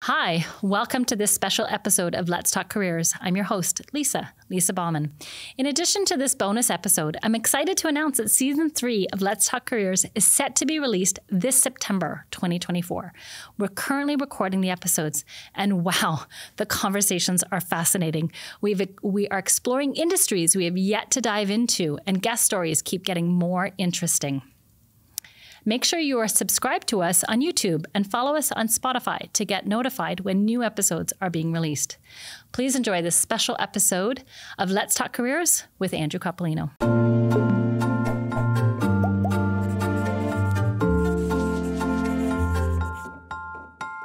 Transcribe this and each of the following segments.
Hi, welcome to this special episode of Let's Talk Careers. I'm your host, Lisa Bauman. In addition to this bonus episode, I'm excited to announce that Season 3 of Let's Talk Careers is set to be released this September 2024. We're currently recording the episodes, and wow, the conversations are fascinating. We are exploring industries we have yet to dive into, and guest stories keep getting more interesting. Make sure you are subscribed to us on YouTube and follow us on Spotify to get notified when new episodes are being released. Please enjoy this special episode of Let's Talk Careers with Andrew Coppolino.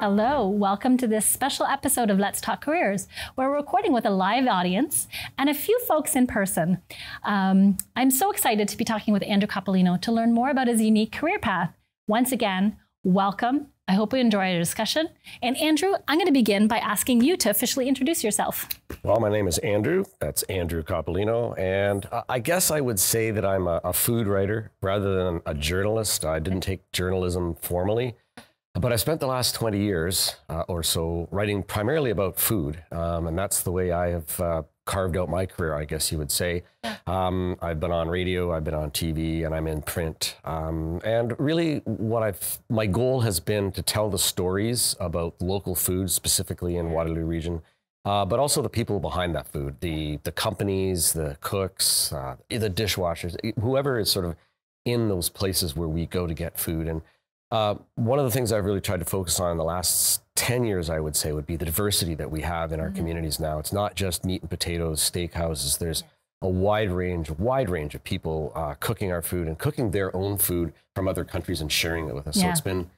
Hello, welcome to this special episode of Let's Talk Careers. We're recording with a live audience and a few folks in person. I'm so excited to be talking with Andrew Coppolino to learn more about his unique career path. Once again, welcome. I hope you enjoy our discussion. And Andrew, I'm going to begin by asking you to officially introduce yourself. Well, my name is Andrew. That's Andrew Coppolino. And I guess I would say that I'm a food writer rather than a journalist. I didn't take journalism formally. But I spent the last 20 years or so writing primarily about food, and that's the way I have carved out my career, I guess you would say. I've been on radio, I've been on TV, and I'm in print. And really my goal has been to tell the stories about local food, specifically in Waterloo region, but also the people behind that food, the companies, the cooks, the dishwashers, whoever is sort of in those places where we go to get food. And one of the things I've really tried to focus on in the last 10 years, I would say, would be the diversity that we have in our communities now. It's not just meat and potatoes, steakhouses. There's a wide range of people cooking our food and cooking their own food from other countries and sharing it with us. Yeah. So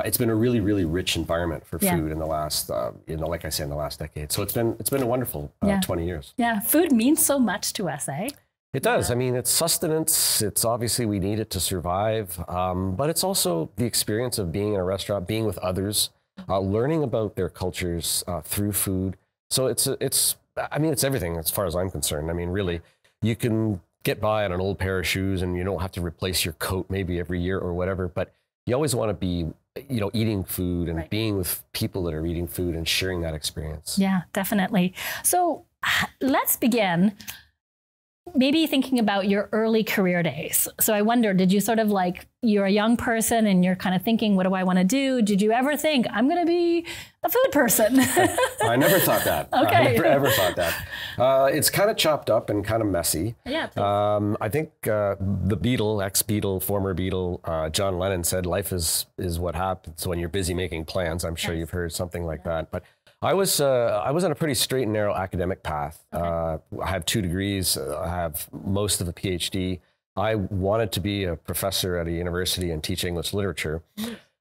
it's been a really, really rich environment for food in the last, like I said, in the last decade. So it's been a wonderful 20 years. Yeah, food means so much to us, eh? It does. I mean, it's sustenance. It's obviously we need it to survive, but it's also the experience of being in a restaurant, being with others, learning about their cultures through food. So it's everything as far as I'm concerned. I mean, really, you can get by on an old pair of shoes and you don't have to replace your coat maybe every year or whatever, but you always want to be, eating food and being with people that are eating food and sharing that experience. Yeah, definitely. So let's begin. Maybe thinking about your early career days. So I wonder, did you sort of you're a young person and you're kind of thinking, what do I want to do? Did you ever think, I'm going to be a food person? I never thought that. Okay. I never ever thought that. It's kind of chopped up and kind of messy. Yeah. I think the Beatle, ex-Beatle, former Beatle, John Lennon said, life is what happens when you're busy making plans. I'm sure you've heard something like that. But I was on a pretty straight and narrow academic path. Okay. I have 2 degrees. I have most of a PhD. I wanted to be a professor at a university and teach English literature.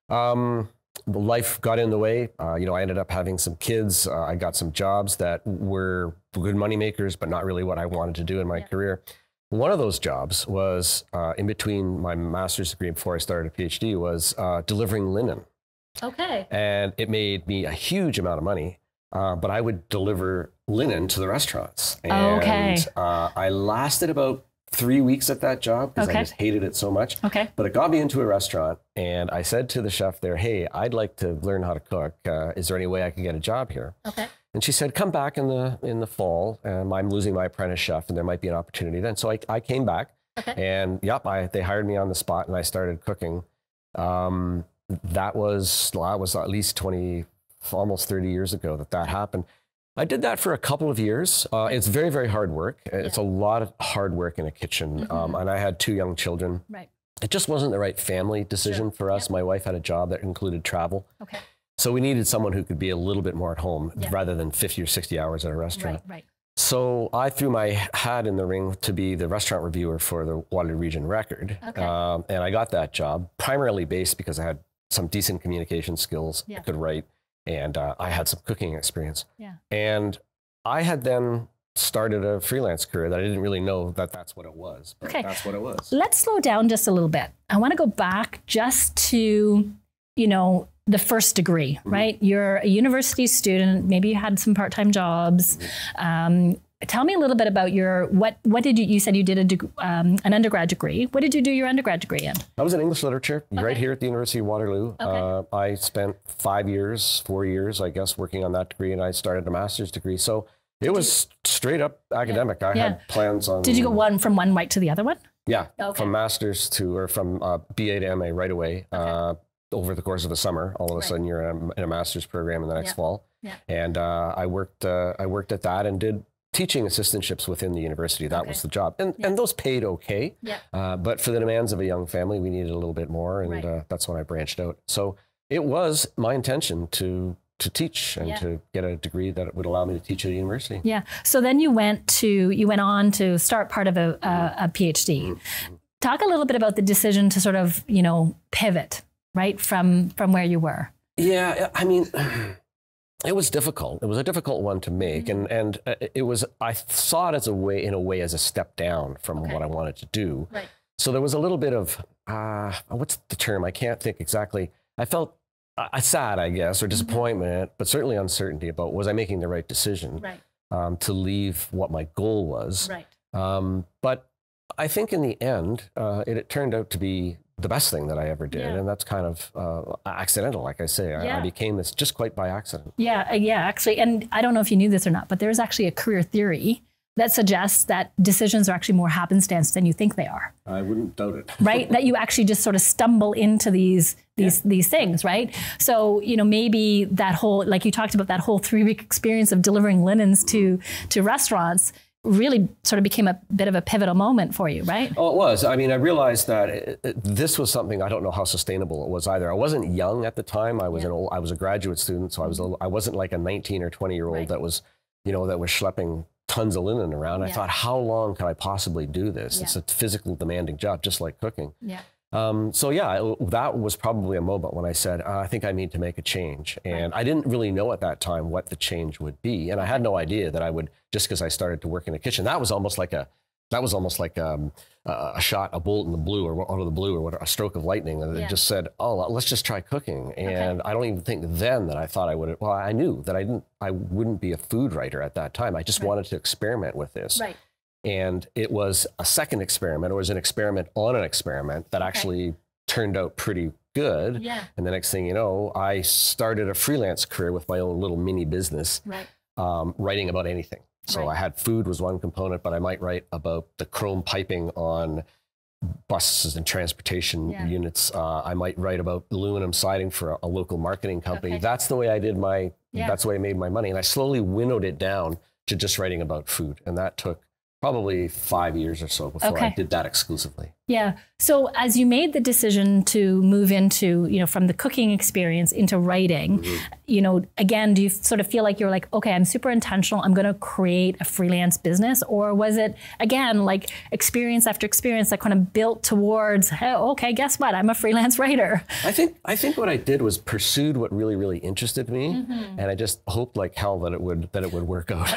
Life got in the way. I ended up having some kids. I got some jobs that were good money makers, but not really what I wanted to do in my career. One of those jobs was in between my master's degree before I started a PhD was delivering linen. Okay. And it made me a huge amount of money, but I would deliver linen to the restaurants. And I lasted about 3 weeks at that job because I just hated it so much. Okay. But it got me into a restaurant, and I said to the chef there, hey, I'd like to learn how to cook. Is there any way I can get a job here? Okay. And she said, come back in the fall. I'm losing my apprentice chef, and there might be an opportunity then. So I came back, and they hired me on the spot, and I started cooking. That was at least 20, almost 30 years ago that happened. I did that for a couple of years. It's very, very hard work. It's a lot of hard work in a kitchen. And I had 2 young children. Right. It just wasn't the right family decision for us. My wife had a job that included travel. Okay. So we needed someone who could be a little bit more at home rather than 50 or 60 hours at a restaurant. Right. So I threw my hat in the ring to be the restaurant reviewer for the Waterloo Region Record. Okay. And I got that job primarily based because I had some decent communication skills. I could write, and I had some cooking experience. Yeah. And I had then started a freelance career that I didn't really know that's what it was, but that's what it was. Let's slow down just a little bit. I want to go back just to, the first degree, right? You're a university student, maybe you had some part-time jobs. tell me a little bit about what did you said you did an undergrad degree. What did you do your undergrad degree in? I was in English literature right here at the University of Waterloo. I spent 4 years, I guess, working on that degree, and I started a master's degree. So it was straight up academic. I had plans on. Did you go from one right to the other one? Yeah, from master's from BA to MA right away. Over the course of the summer, all of a sudden you're in a master's program in the next fall. Yeah. And I worked at that and did teaching assistantships within the university. That was the job. And those paid okay. Yeah. But for the demands of a young family, we needed a little bit more. And that's when I branched out. So it was my intention to teach and to get a degree that would allow me to teach at a university. Yeah. So then you went on to start part of a PhD. Mm-hmm. Talk a little bit about the decision to sort of, pivot, right, from where you were. Yeah, I mean, it was difficult. It was a difficult one to make, and it was. I saw it as as a step down from what I wanted to do. Right. So there was a little bit of what's the term? I can't think exactly. I felt sad, I guess, or disappointment, but certainly uncertainty about was I making the right decision to leave what my goal was. Right. But I think in the end, it turned out to be the best thing that I ever did. And that's kind of accidental, like I say. I became this just quite by accident. Yeah, actually. And I don't know if you knew this or not, but there's actually a career theory that suggests that decisions are actually more happenstance than you think they are. I wouldn't doubt it. Right? That you actually just sort of stumble into these things, right? So, maybe that whole, like you talked about, that whole 3-week experience of delivering linens to restaurants really sort of became a bit of a pivotal moment for you, right? Oh, it was. I mean, I realized that this was something, I don't know how sustainable it was either. I wasn't young at the time. I was I was a graduate student, so I wasn't like a 19 or 20-year-old that was, that was schlepping tons of linen around. I thought, how long can I possibly do this? It's a physical demanding job, just like cooking. Yeah. That was probably a moment when I said, I think I need to make a change. And I didn't really know at that time what the change would be. And I had no idea that I would, just because I started to work in the kitchen, that was almost like a shot, a bolt in the blue or out of the blue, or a stroke of lightning. And it just said, oh, let's just try cooking. And I don't even think then that I thought I would, I knew that I wouldn't be a food writer at that time. I just wanted to experiment with this. Right. And it was a second experiment, or it was an experiment on an experiment that actually turned out pretty good. Yeah. And the next thing you know, I started a freelance career with my own little mini business, writing about anything. So I had food was one component, but I might write about the chrome piping on buses and transportation units. I might write about aluminum siding for a local marketing company. That's the way I did that's the way I made my money. And I slowly winnowed it down to just writing about food. And that took probably 5 years or so before I did that exclusively. Yeah. So as you made the decision to move into, from the cooking experience into writing, again, do you sort of feel like you're like, okay, I'm super intentional, I'm going to create a freelance business? Or was it, again, like experience after experience that kind of built towards, hey, okay, guess what? I'm a freelance writer. I think what I did was pursued what really, really interested me. And I just hoped like hell that it would work out.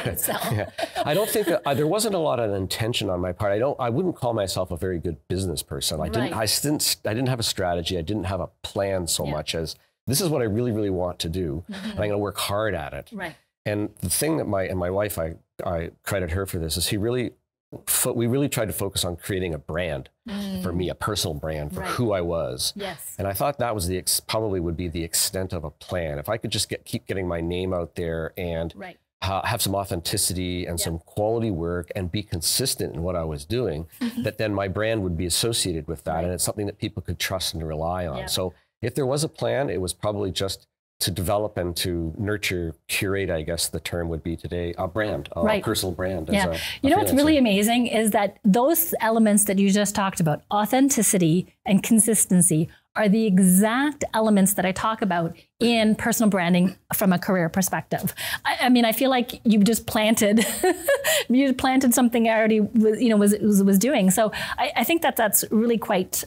I don't think there wasn't a lot of intention on my part. I wouldn't call myself a very good business person. I didn't have a strategy. I didn't have a plan so much as this is what I really, really want to do. And I'm going to work hard at it. Right. And the thing that my wife, I credit her for this, is we really tried to focus on creating a brand for me, a personal brand for who I was. Yes. And I thought that was probably would be the extent of a plan. If I could just keep getting my name out there and have some authenticity and some quality work and be consistent in what I was doing, that then my brand would be associated with that. And it's something that people could trust and rely on. Yeah. So if there was a plan, it was probably just to develop and to nurture, curate, I guess the term would be today, a brand, a personal brand. Yeah. You know what's really amazing is that those elements that you just talked about, authenticity and consistency, are the exact elements that I talk about in personal branding from a career perspective. I mean, I feel like you just planted, something I already was doing. So I think that's really quite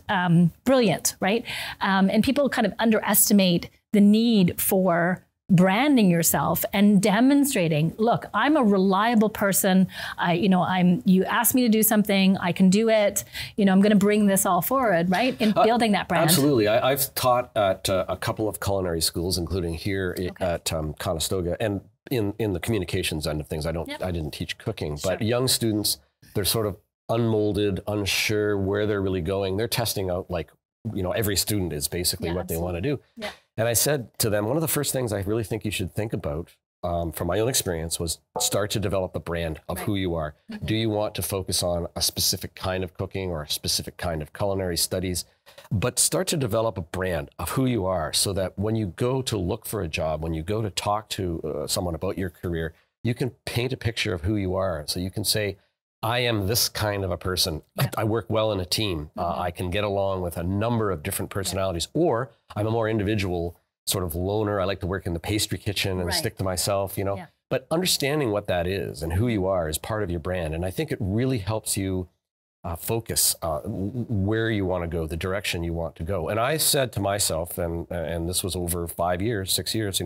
brilliant, right? And people kind of underestimate the need for branding yourself and demonstrating, look, I'm a reliable person. You asked me to do something, I can do it. I'm going to bring this all forward, right? In building that brand. Absolutely. I've taught at a couple of culinary schools, including here at Conestoga, and in the communications end of things. I didn't teach cooking, but young students, they're sort of unmolded, unsure where they're really going. They're testing out, like, every student is basically what they want to do. Yeah. And I said to them, one of the first things I really think you should think about, from my own experience, was start to develop a brand of who you are. Mm-hmm. Do you want to focus on a specific kind of cooking or a specific kind of culinary studies? But start to develop a brand of who you are, so that when you go to look for a job, when you go to talk to someone about your career, you can paint a picture of who you are. So you can say, I am this kind of a person. Yeah. I work well in a team. I can get along with a number of different personalities. Or I'm a more individual sort of loner. I like to work in the pastry kitchen and stick to myself, Yeah. But understanding what that is and who you are is part of your brand. And I think it really helps you focus where you want to go, the direction you want to go. And I said to myself, and this was over 5 years, 6 years,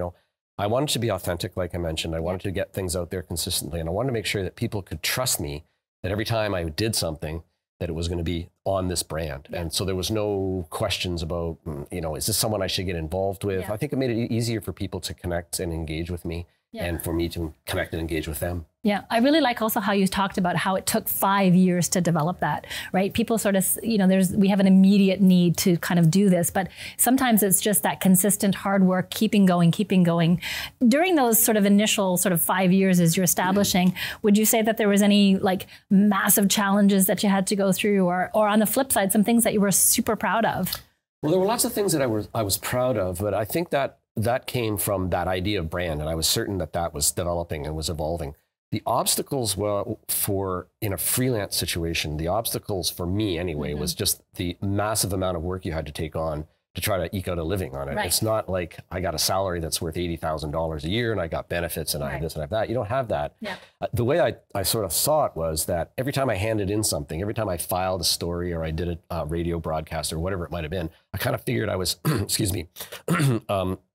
I wanted to be authentic, like I mentioned. I wanted to get things out there consistently. And I wanted to make sure that people could trust me, that every time I did something, that it was going to be on this brand. Yeah. And so there was no questions about, is this someone I should get involved with? Yeah. I think it made it easier for people to connect and engage with me, and for me to connect and engage with them. Yeah, I really like also how you talked about how it took 5 years to develop that, right? People sort of, we have an immediate need to kind of do this, but sometimes it's just that consistent hard work, keeping going. During those sort of initial sort of 5 years as you're establishing, would you say that there was any like massive challenges that you had to go through, or on the flip side, some things that you were super proud of? Well, there were lots of things that I was proud of, but I think that came from that idea of brand, and I was certain that was developing and was evolving. The obstacles were in a freelance situation, the obstacles for me anyway, was just the massive amount of work you had to take on to try to eke out a living on it. Right. It's not like I got a salary that's worth $80,000 a year and I got benefits and I have this and I have that. You don't have that. Yeah. The way I sort of saw it was that every time I handed in something, every time I filed a story or I did a radio broadcast or whatever it might have been, I kind of figured I was,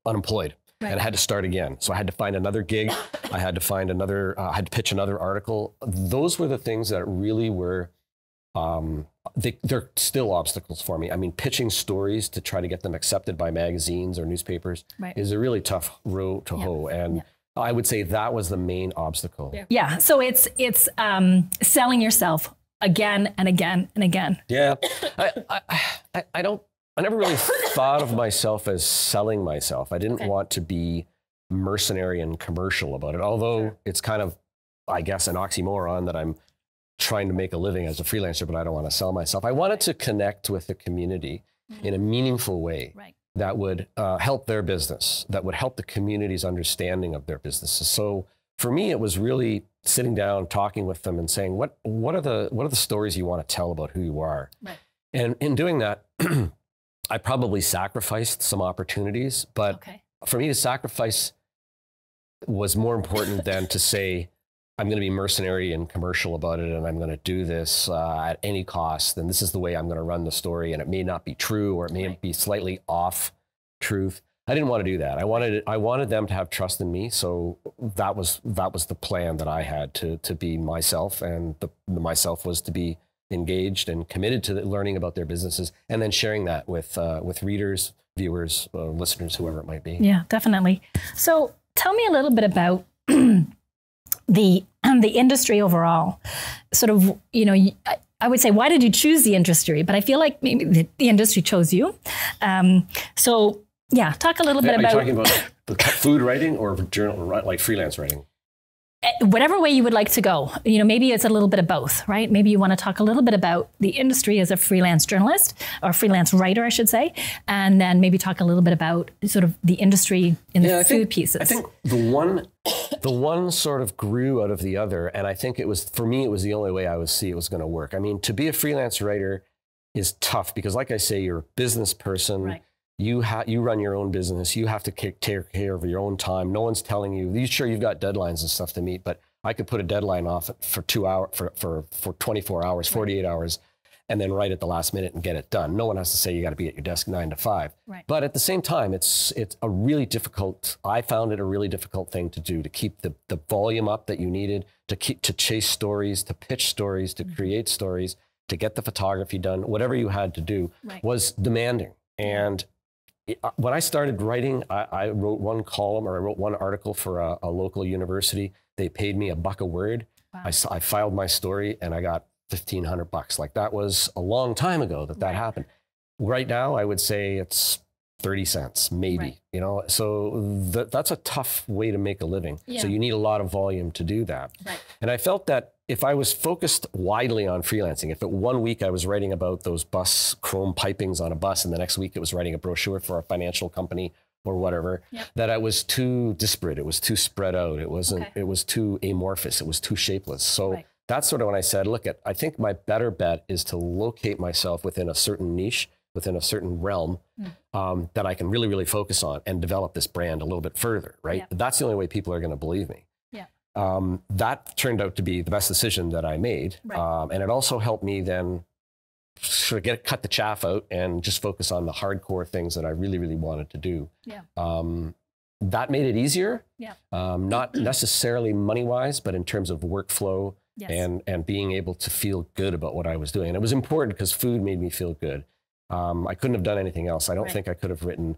unemployed. Right. And I had to start again. So I had to find another gig. I had to find another, I had to pitch another article. Those were the things that really were, they're still obstacles for me. I mean, pitching stories to try to get them accepted by magazines or newspapers is a really tough row to hoe. And I would say that was the main obstacle. Yeah. So it's selling yourself again and again and again. Yeah. I never really thought of myself as selling myself. I didn't want to be mercenary and commercial about it, although it's kind of, I guess, an oxymoron that I'm trying to make a living as a freelancer, but I don't want to sell myself. I wanted to connect with the community in a meaningful way that would help their business, that would help the community's understanding of their businesses. So for me, it was really sitting down, talking with them and saying, what are the stories you want to tell about who you are? Right. And in doing that, I probably sacrificed some opportunities, but for me to sacrifice was more important than to say, I'm going to be mercenary and commercial about it, and I'm going to do this at any cost, and this is the way I'm going to run the story, and it may not be true, or it may be slightly off truth. I didn't want to do that. I wanted them to have trust in me, so that was the plan that I had, to be myself, and the myself was to be engaged and committed to learning about their businesses, and then sharing that with readers, viewers, listeners, whoever it might be. Yeah, definitely. So tell me a little bit about the industry overall. Sort of, I would say, why did you choose the industry? But I feel like maybe the industry chose you. So yeah, talk a little bit about. Are you talking about the food writing or journal, like freelance writing? Whatever way you would like to go, maybe it's a little bit of both, right? Maybe you want to talk a little bit about the industry as a freelance journalist or freelance writer, I should say, and then maybe talk a little bit about sort of the industry in the food pieces. I think the one sort of grew out of the other, and I think for me, it was the only way I would see it was going to work. I mean, to be a freelance writer is tough because, like I say, you're a business person. Right. You run your own business. You have to take care of your own time. No one's telling you. Sure, you've got deadlines and stuff to meet, but I could put a deadline off for 2 hours, for 24 hours, 48 hours, and then write at the last minute and get it done. No one has to say you got to be at your desk 9 to 5. Right. But at the same time, it's a really difficult, I found it a really difficult thing to do, to keep the volume up that you needed, to chase stories, to pitch stories, to create stories, to get the photography done, whatever you had to do was demanding. And when I started writing, I wrote one column, or I wrote one article for a local university. They paid me $1 a word. Wow. I filed my story and I got $1,500. Like, that was a long time ago that happened. Right now, I would say it's 30 cents, maybe, you know, so that's a tough way to make a living. Yeah. So you need a lot of volume to do that. Right. And I felt that if I was focused widely on freelancing, if 1 week I was writing about those bus chrome pipings on a bus, and the next week it was writing a brochure for a financial company or whatever, that I was too disparate. It was too spread out. It wasn't, it was too amorphous. It was too shapeless. So that's sort of when I said, look, I think my better bet is to locate myself within a certain niche, within a certain realm that I can really, really focus on and develop this brand a little bit further, right? That's the only way people are going to believe me. That turned out to be the best decision that I made. And it also helped me then sort of cut the chaff out and just focus on the hardcore things that I really, really wanted to do. That made it easier, not necessarily money-wise, but in terms of workflow and being able to feel good about what I was doing. And it was important because food made me feel good. I couldn't have done anything else. I don't think I could have written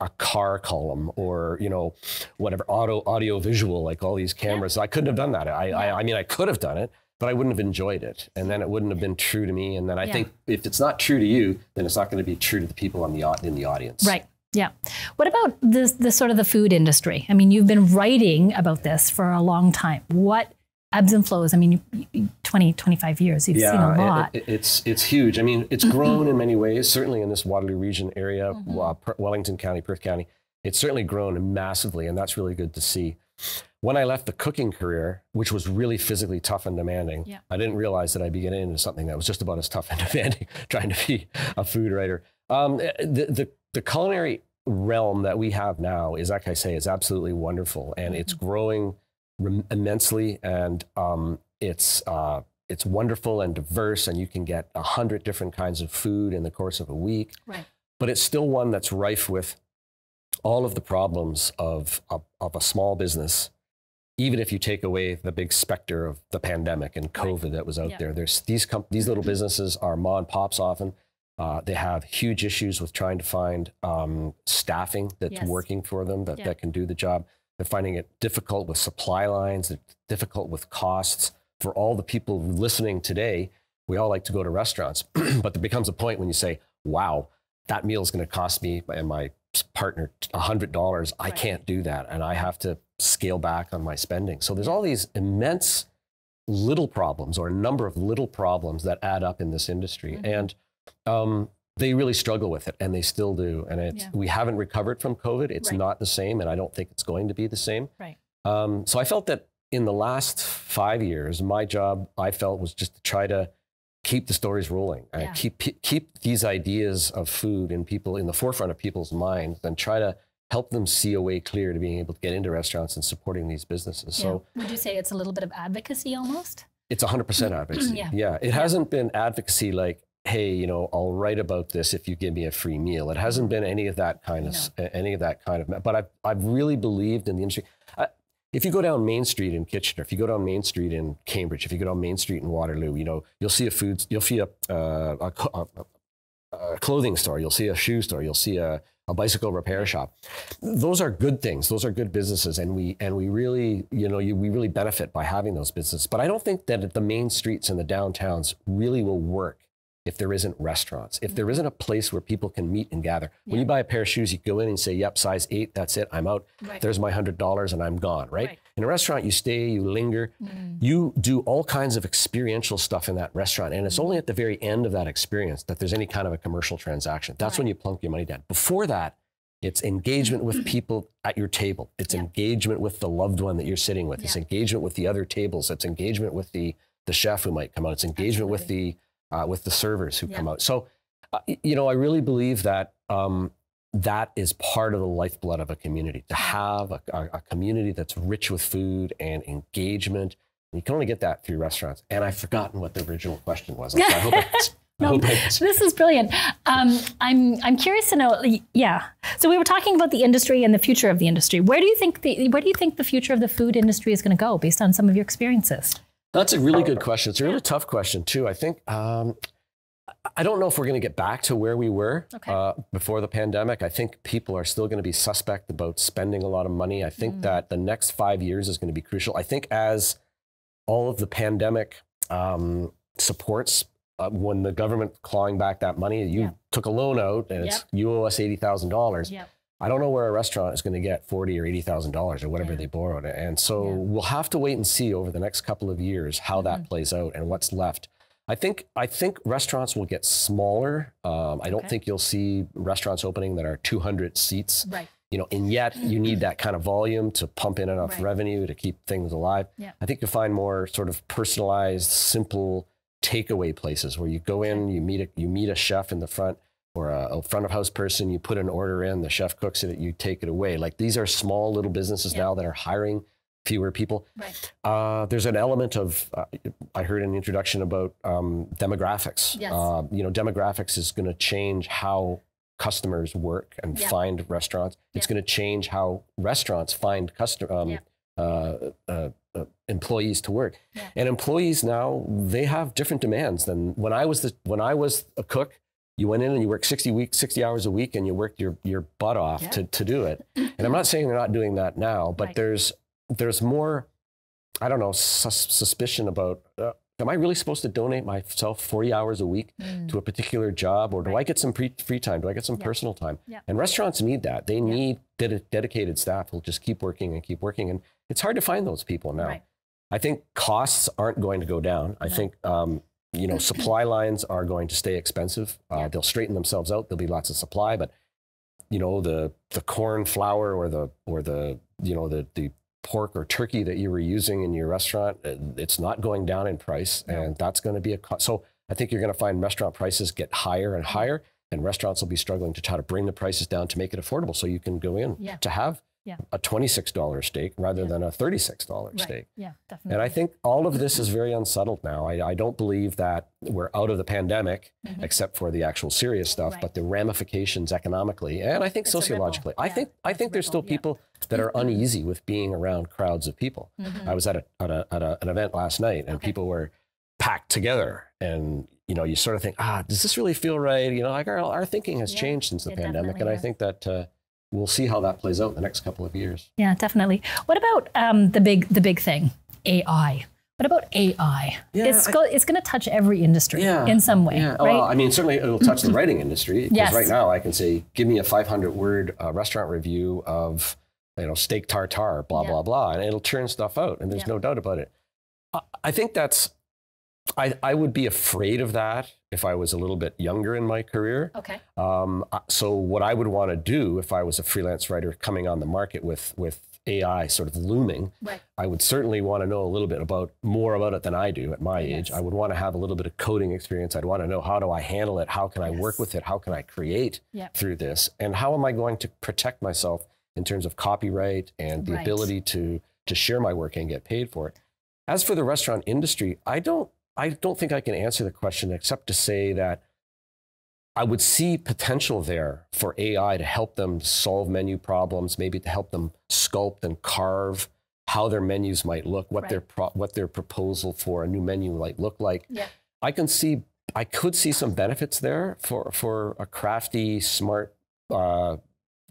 a car column or, you know, whatever, audio visual, like all these cameras. I couldn't have done that. I mean, I could have done it, but I wouldn't have enjoyed it. And then it wouldn't have been true to me. And then I think if it's not true to you, then it's not going to be true to the people in the audience. Right. Yeah. What about the sort of the food industry? I mean, you've been writing about this for a long time. What ebbs and flows? I mean, 20, 25 years, you've seen a lot. It's huge. I mean, it's grown in many ways, certainly in this Waterloo region area, Wellington County, Perth County. It's certainly grown massively, and that's really good to see. When I left the cooking career, which was really physically tough and demanding, I didn't realize that I'd be getting into something that was just about as tough and demanding, trying to be a food writer. The culinary realm that we have now is, like I say, is absolutely wonderful, and it's growing immensely, and it's wonderful and diverse, and you can get 100 different kinds of food in the course of a week. But it's still one that's rife with all of the problems of a small business. Even if you take away the big specter of the pandemic and COVID that was out there, there's these little businesses are mom and pops often. They have huge issues with trying to find staffing that's working for them that can do the job. They're finding it difficult with supply lines, difficult with costs. For all the people listening today, we all like to go to restaurants, but there becomes a point when you say, wow, that meal is going to cost me and my partner $100. I can't do that. And I have to scale back on my spending. So there's all these immense little problems, or a number of little problems that add up in this industry. And they really struggle with it, and they still do. And we haven't recovered from COVID. It's not the same, and I don't think it's going to be the same. So I felt that in the last 5 years, my job, I felt, was just to try to keep the stories rolling, keep these ideas of food in the forefront of people's minds, and try to help them see a way clear to being able to get into restaurants and supporting these businesses. So would you say it's a little bit of advocacy almost? It's 100% advocacy. It hasn't been advocacy like, hey, you know, I'll write about this if you give me a free meal. It hasn't been any of that kind of, but I've really believed in the industry. If you go down Main Street in Kitchener, if you go down Main Street in Cambridge, if you go down Main Street in Waterloo, you know, you'll see a clothing store, you'll see a shoe store, you'll see a bicycle repair shop. Those are good things. Those are good businesses, and we really, you know, we really benefit by having those businesses. But I don't think that the main streets and the downtowns really will work if there isn't restaurants, if there isn't a place where people can meet and gather. When you buy a pair of shoes, you go in and say, yep, size 8, that's it, I'm out. There's my $100 and I'm gone, right? In a restaurant, you stay, you linger, you do all kinds of experiential stuff in that restaurant. And it's only at the very end of that experience that there's any kind of a commercial transaction. That's when you plunk your money down. Before that, it's engagement with people at your table. It's engagement with the loved one that you're sitting with. It's engagement with the other tables. It's engagement with the chef who might come out. It's engagement with the servers who come out. So, you know, I really believe that that is part of the lifeblood of a community, to have a community that's rich with food and engagement. And you can only get that through restaurants. And I've forgotten what the original question was. I hope No, this is brilliant. I'm curious to know. Yeah. So we were talking about the industry and the future of the industry. Where do you think the future of the food industry is going to go, based on some of your experiences? That's a really good question. It's a really tough question too. I think I don't know if we're going to get back to where we were before the pandemic. I think people are still going to be suspect about spending a lot of money. I think that the next 5 years is going to be crucial. I think as all of the pandemic supports. When the government clawing back that money, you took a loan out and you owe us $80,000. I don't know where a restaurant is going to get $40,000 or $80,000 or whatever they borrowed. And so we'll have to wait and see over the next couple of years how that plays out and what's left. I think restaurants will get smaller. I don't think you'll see restaurants opening that are 200 seats. You know, and yet you need that kind of volume to pump in enough revenue to keep things alive. I think you'll find more sort of personalized, simple takeaway places where you go in, you meet a chef in the front or a front of house person, you put an order in, the chef cooks it, you take it away. Like these are small little businesses now that are hiring fewer people. There's an element of, I heard in the introduction about demographics. You know, demographics is going to change how customers work and find restaurants. It's going to change how restaurants find employees to work. And employees now, they have different demands than when I was a cook. You went in and you worked 60 hours a week and you worked your butt off to do it. And I'm not saying they're not doing that now, but there's more, I don't know, suspicion about, am I really supposed to donate myself 40 hours a week to a particular job, or do I get some free time? Do I get some personal time? And restaurants need that. They need dedicated staff who'll just keep working and keep working. And it's hard to find those people now. I think costs aren't going to go down. I think, you know, supply lines are going to stay expensive. They'll straighten themselves out. There'll be lots of supply, but you know, the corn flour or the pork or turkey that you were using in your restaurant, it's not going down in price, and that's going to be a cost. So I think you're going to find restaurant prices get higher and higher, and restaurants will be struggling to try to bring the prices down to make it affordable, so you can go in to have a $26 steak rather than a $36 steak. Definitely. And I think all of this is very unsettled now. I don't believe that we're out of the pandemic, except for the actual serious stuff, but the ramifications economically, and I think sociologically. I think there's still people that are uneasy with being around crowds of people. I was at an event last night, and people were packed together, and you know, you sort of think, does this really feel right? You know, like our thinking has changed since the pandemic, and I think that we'll see how that plays out in the next couple of years. Yeah, definitely. What about the big thing, AI? What about AI? It's going to touch every industry in some way. Right? Well, I mean, certainly it'll touch the writing industry. Because right now I can say, give me a 500-word restaurant review of, you know, steak tartare, blah, blah, blah, and it'll churn stuff out, and there's no doubt about it. I think that's, I would be afraid of that if I was a little bit younger in my career. So what I would want to do if I was a freelance writer coming on the market with AI sort of looming, I would certainly want to know a little bit more about it than I do at my age. I would want to have a little bit of coding experience. I'd want to know, how do I handle it? How can I work with it? How can I create through this? And how am I going to protect myself in terms of copyright and the ability to share my work and get paid for it? As for the restaurant industry, I don't think I can answer the question except to say that I would see potential there for AI to help them solve menu problems, maybe to help them sculpt and carve how their menus might look, what their proposal for a new menu might look like. I could see some benefits there for a crafty, smart,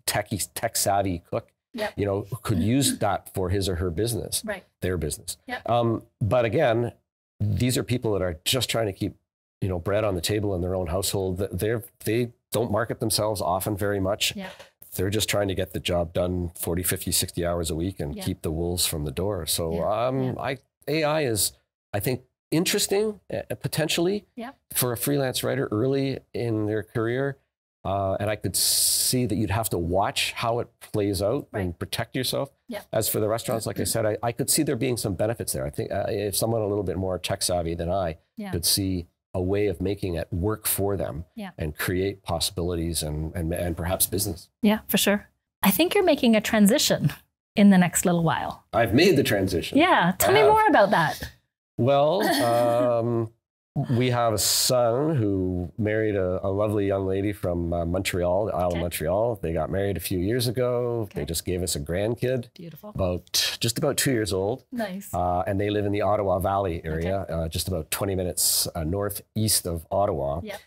tech savvy cook. You know, could use that for his or her business, their business. But again, these are people that are just trying to keep, you know, bread on the table in their own household. They don't market themselves often very much. They're just trying to get the job done 40, 50, 60 hours a week and keep the wolves from the door. So AI is, I think, interesting potentially for a freelance writer early in their career. And I could see that you'd have to watch how it plays out and protect yourself. As for the restaurants, like I said, I could see there being some benefits there. I think if someone a little bit more tech savvy than I could see a way of making it work for them and create possibilities and perhaps business. Yeah, for sure. I think you're making a transition in the next little while. I've made the transition. Yeah, tell me more about that. Well, We have a son who married a lovely young lady from Montreal, the Isle of Montreal. They got married a few years ago. They just gave us a grandkid. Beautiful. Just about 2 years old. Nice. And they live in the Ottawa Valley area, just about 20 minutes northeast of Ottawa. Yep.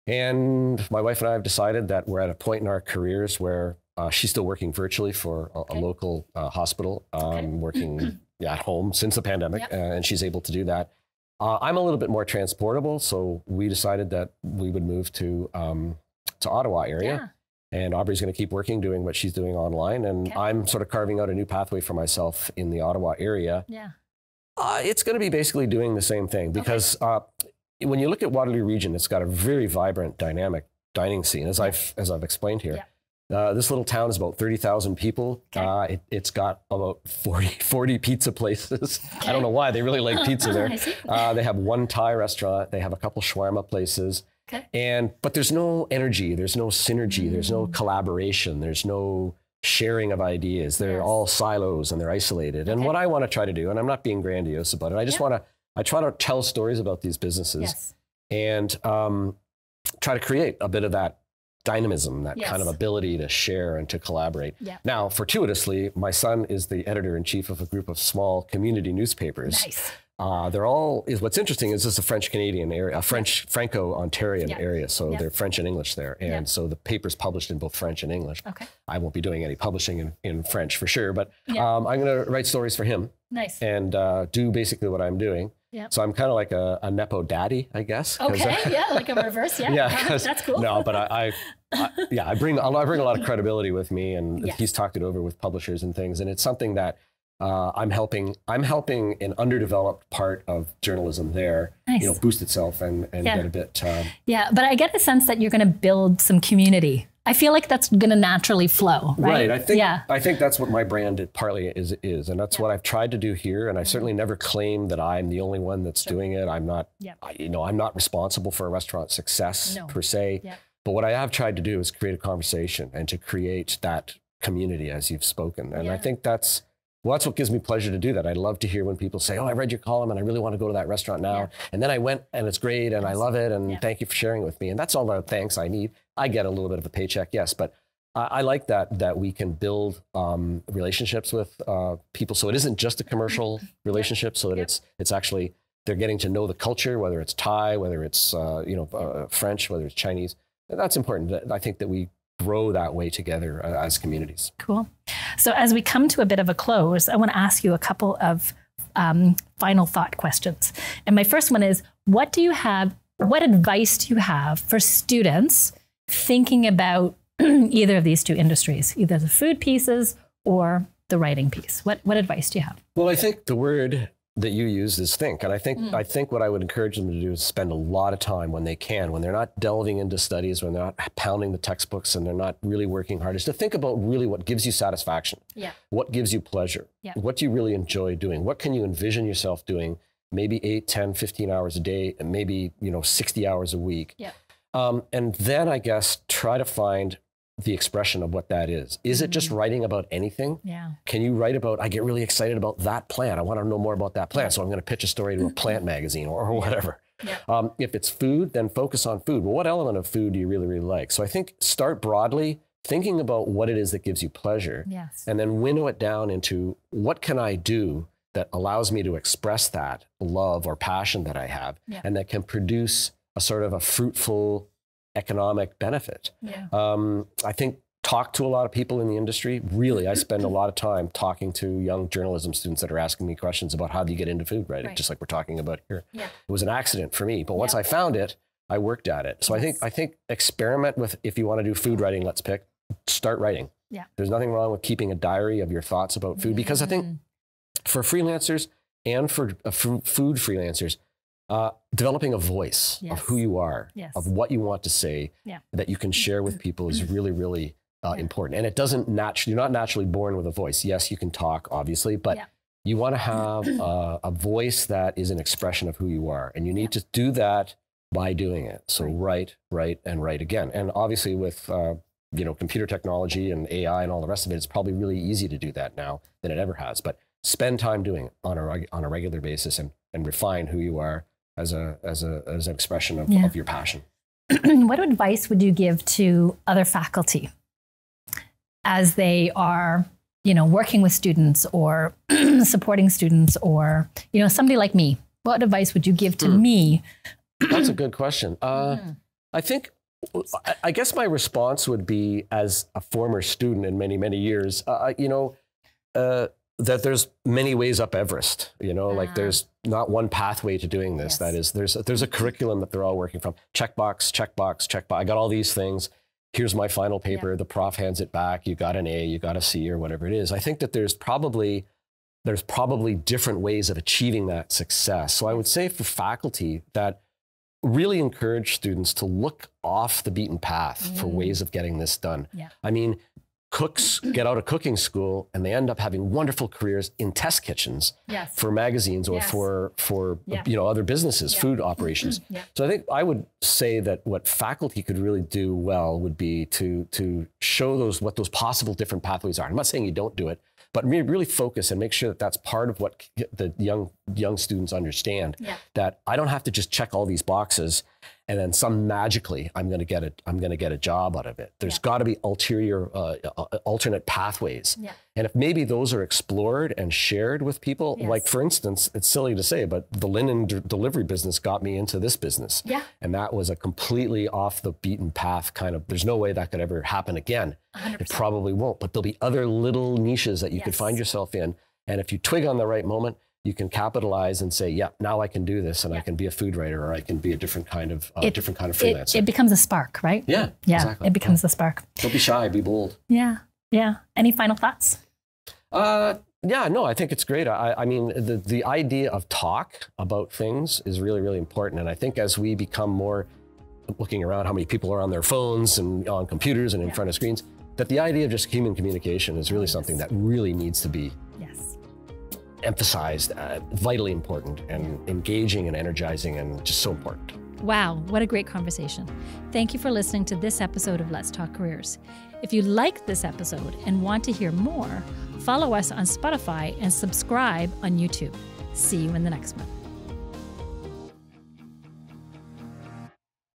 And my wife and I have decided that we're at a point in our careers where she's still working virtually for a local hospital, working at home since the pandemic, and she's able to do that. I'm a little bit more transportable, so we decided that we would move to Ottawa area. Yeah. And Aubrey's going to keep working, doing what she's doing online, and I'm sort of carving out a new pathway for myself in the Ottawa area. Yeah. It's going to be basically doing the same thing because when you look at Waterloo Region, it's got a very vibrant, dynamic dining scene, as I've explained here. This little town is about 30,000 people. It's got about 40 pizza places. I don't know why, they really like pizza there. They have one Thai restaurant. They have a couple shawarma places. But there's no energy, there's no synergy, there's no collaboration, there's no sharing of ideas. They're all silos and they're isolated. And what I want to try to do, and I'm not being grandiose about it, I just I try to tell stories about these businesses and try to create a bit of that dynamism, that kind of ability to share and to collaborate. Now, fortuitously, my son is the editor-in-chief of a group of small community newspapers. Nice. What's interesting is this is a French-Canadian area, a Franco-Ontarian area, so they're French and English there. And so the paper's published in both French and English. I won't be doing any publishing in French for sure, but I'm going to write stories for him. Nice. And do basically what I'm doing. So I'm kind of like a Nepo daddy, I guess. Like a reverse, that's cool. No, but I bring a lot of credibility with me, and he's talked it over with publishers and things, and it's something that I'm helping an underdeveloped part of journalism there, boost itself and get a bit. But I get a sense that you're going to build some community. I feel like that's going to naturally flow, right? I think that's what my brand partly is, and that's what I've tried to do here. And I certainly never claim that I'm the only one that's doing it. I'm not, I'm not responsible for a restaurant's success per se. But what I have tried to do is create a conversation and to create that community, as you've spoken. And I think that's what gives me pleasure to do that. I love to hear when people say, "Oh, I read your column and I really want to go to that restaurant now." And then I went and it's great and I love it and thank you for sharing it with me. And that's all the thanks I need. I get a little bit of a paycheck, yes, but I like that we can build relationships with people. So it isn't just a commercial relationship, so that it's actually, they're getting to know the culture, whether it's Thai, whether it's French, whether it's Chinese. That's important. I think that we grow that way together as communities. Cool. So as we come to a bit of a close, I want to ask you a couple of final thought questions. And my first one is, what advice do you have for students thinking about either of these two industries, either the food pieces or the writing piece? What advice do you have? Well, I think the word that you use is think. And I think what I would encourage them to do is spend a lot of time when they can, when they're not delving into studies, when they're not pounding the textbooks and they're not really working hard, is to think about really what gives you satisfaction. What gives you pleasure? What do you really enjoy doing? What can you envision yourself doing? Maybe 8, 10, 15 hours a day, and maybe 60 hours a week. And then I guess try to find the expression of what that is. Is it just writing about anything? Can you write about, I get really excited about that plant. I want to know more about that plant. So I'm going to pitch a story to a plant magazine or whatever. If it's food, then focus on food. Well, what element of food do you really, really like? So I think start broadly, thinking about what it is that gives you pleasure. And then winnow it down into what can I do that allows me to express that love or passion that I have and that can produce a sort of a fruitful economic benefit. I think talk to a lot of people in the industry. Really, I spend a lot of time talking to young journalism students that are asking me questions about how do you get into food writing, just like we're talking about here. It was an accident for me, but once I found it, I worked at it. So I think experiment with, if you want to do food writing, let's pick, start writing. There's nothing wrong with keeping a diary of your thoughts about food, because I think for freelancers and for food freelancers, developing a voice of who you are, of what you want to say, that you can share with people is really, really important. And it doesn't you're not naturally born with a voice. Yes, you can talk, obviously, but you want to have a voice that is an expression of who you are. And you need to do that by doing it. So write, and write again. And obviously with computer technology and AI and all the rest of it, it's probably really easy to do that now than it ever has. But spend time doing it on a regular basis and refine who you are. as an expression of your passion. What advice would you give to other faculty as they are, working with students or supporting students, or, somebody like me? What advice would you give to me? That's a good question. I guess my response would be, as a former student in many, many years, that there's many ways up Everest, like there's not one pathway to doing this. Yes. That is, there's a curriculum that they're all working from. Checkbox, checkbox, checkbox. I got all these things. Here's my final paper. Yeah. The prof hands it back. You got an A, you got a C, or whatever it is. I think that there's probably different ways of achieving that success. So I would say for faculty that really encourage students to look off the beaten path for ways of getting this done. Yeah. I mean, cooks get out of cooking school and they end up having wonderful careers in test kitchens for magazines or for other businesses, food operations. So I think I would say that what faculty could really do well would be to show what those possible different pathways are. I'm not saying you don't do it, but really focus and make sure that that's part of what the young students understand, that I don't have to just check all these boxes and then magically I'm going to get a job out of it. There's got to be alternate pathways. Yeah. And if maybe those are explored and shared with people, like for instance, it's silly to say, but the linen delivery business got me into this business. Yeah. And that was a completely off the beaten path kind of, there's no way that could ever happen again. 100%. It probably won't, but there'll be other little niches that you could find yourself in. And if you twig on the right moment, you can capitalize and say, yeah, now I can do this, and I can be a food writer, or I can be a different kind of freelancer. It becomes a spark, right? Yeah, exactly. It becomes the spark. Don't be shy, be bold. Yeah, yeah. Any final thoughts? Yeah, no, I think it's great. I mean, the idea of talk about things is really, really important. And I think as we become more looking around how many people are on their phones and on computers and in front of screens, that the idea of just human communication is really something that really needs to be emphasized, vitally important, and engaging and energizing, and just so important. Wow, what a great conversation. Thank you for listening to this episode of Let's Talk Careers. If you liked this episode and want to hear more, follow us on Spotify and subscribe on YouTube. See you in the next one.